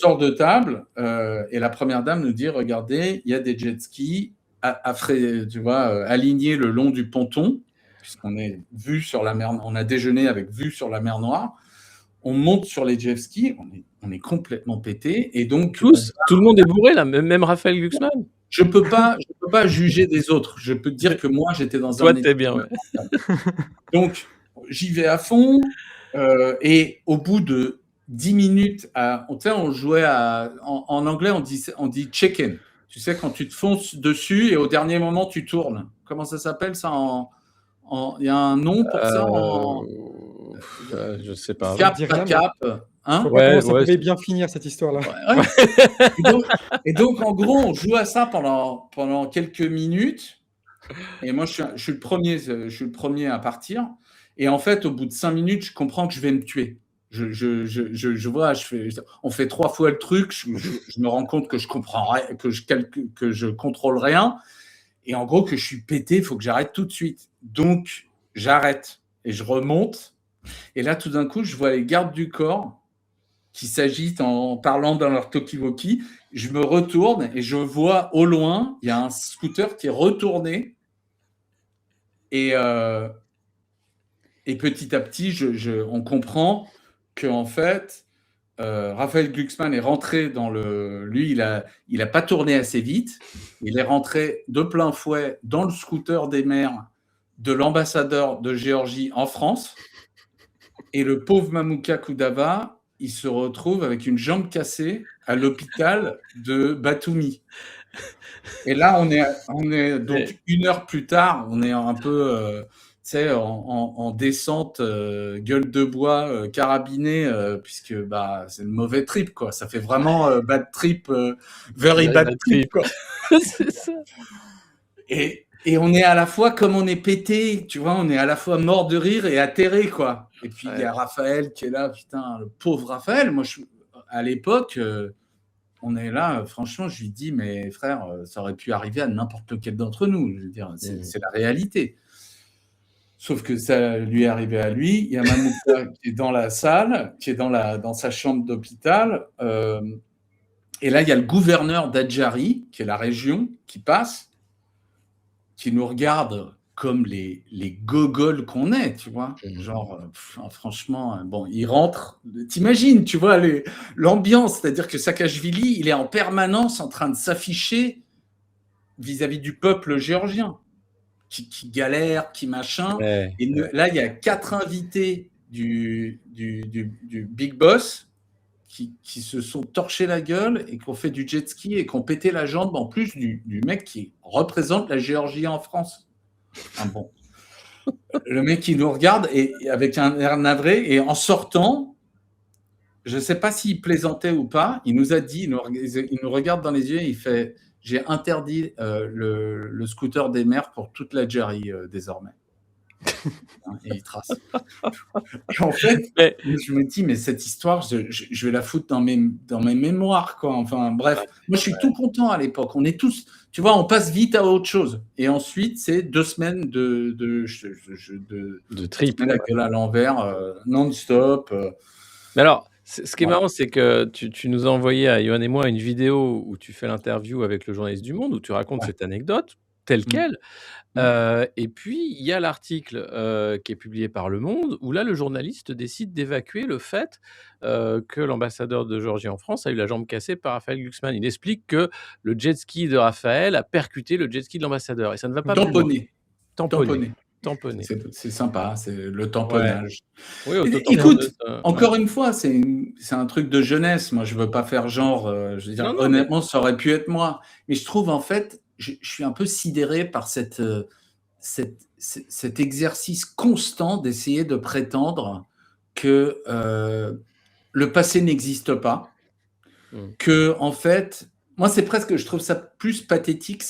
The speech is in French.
sort de table et la première dame nous dit regardez, il y a des jet skis tu vois, alignés le long du ponton, puisqu'on est vu sur la mer, on a déjeuné avec vue sur la mer Noire. On monte sur les jet skis, on est complètement pété et donc tout le monde est bourré là, même Raphaël Glucksmann. Je peux pas juger des autres. Je peux te dire que moi j'étais dans Toi, un t'es bien, ouais. Donc j'y vais à fond et au bout de 10 minutes, on jouait en anglais on dit chicken. Tu sais quand tu te fonces dessus et au dernier moment tu tournes. Comment ça s'appelle ça il y a un nom pour ça je sais pas. Cap, pas cap. Hein, je vois pas comment ça pouvait bien finir cette histoire-là. Ouais. Et donc, en gros, on joue à ça pendant quelques minutes. Et moi, je suis le premier à partir. Et en fait, au bout de 5 minutes, je comprends que je vais me tuer. Je vois, on fait 3 fois le truc. Je me rends compte que je comprends rien, que je contrôle rien. Et en gros, que je suis pété, il faut que j'arrête tout de suite. Donc, j'arrête et je remonte. Et là, tout d'un coup, je vois les gardes du corps qui s'agitent en parlant dans leur talkie-walkie. Je me retourne et je vois au loin, il y a un scooter qui est retourné. Et petit à petit, on comprend qu'en fait, Raphaël Glucksmann est rentré dans Lui, il a pas tourné assez vite. Il est rentré de plein fouet dans le scooter des mers de l'ambassadeur de Géorgie en France. Et le pauvre Mamouka Koudava, il se retrouve avec une jambe cassée à l'hôpital de Batumi. Et là, on est donc 1 heure plus tard, on est un peu en descente, gueule de bois, carabinée, puisque c'est le mauvais trip, quoi. Ça fait vraiment bad trip, very bad trip, quoi. C'est ça. Et on est à la fois, comme on est pété, tu vois, on est à la fois mort de rire et atterré, quoi. Et puis, il y a Raphaël qui est là, putain, le pauvre Raphaël. Moi, à l'époque, on est là, franchement, je lui dis, mais frère, ça aurait pu arriver à n'importe lequel d'entre nous. Je veux dire, c'est la réalité. Sauf que ça lui est arrivé à lui. Il y a Mamouka qui est dans la salle, qui est dans sa chambre d'hôpital. Et là, il y a le gouverneur d'Adjari, qui est la région, qui passe, qui nous regarde comme les gogoles qu'on est, tu vois. Genre, franchement, bon, il rentre. T'imagines, tu vois, l'ambiance, c'est-à-dire que Saakashvili, il est en permanence en train de s'afficher vis-à-vis du peuple géorgien, qui galère, qui machin. Et là, il y a 4 invités du Big Boss qui se sont torchés la gueule et qui ont fait du jet ski et qui ont pété la jambe, en plus du mec qui représente la Géorgie en France. Bon. Le mec qui nous regarde et avec un air navré, et en sortant, je ne sais pas s'il plaisantait ou pas, il nous a dit, il nous regarde dans les yeux et il fait « J'ai interdit le scooter des mers pour toute l'Algérie désormais. » Et il trace. Et en fait, je me dis, mais cette histoire, je vais la foutre dans mes mémoires, quoi. Enfin, bref, moi, je suis tout content à l'époque. On est tous, tu vois, on passe vite à autre chose. Et ensuite, c'est 2 semaines de trip. La gueule à l'envers, non-stop. Mais alors, ce qui est marrant, c'est que tu nous as envoyé à Yoann et moi une vidéo où tu fais l'interview avec le journaliste du Monde, où tu racontes cette anecdote telle quelle. Et puis, il y a l'article qui est publié par Le Monde, où là, le journaliste décide d'évacuer le fait que l'ambassadeur de Géorgie en France a eu la jambe cassée par Raphaël Glucksmann. Il explique que le jet ski de Raphaël a percuté le jet ski de l'ambassadeur. Et ça ne va pas Tamponné. C'est sympa, c'est le tamponnage. Oui, écoute, encore une fois, c'est un truc de jeunesse. Moi, je ne veux pas faire genre, je veux dire, honnêtement, ça aurait pu être moi. Mais je trouve, en fait, je suis un peu sidéré par cet exercice constant d'essayer de prétendre que le passé n'existe pas, que, en fait, moi, c'est presque, je trouve ça plus pathétique.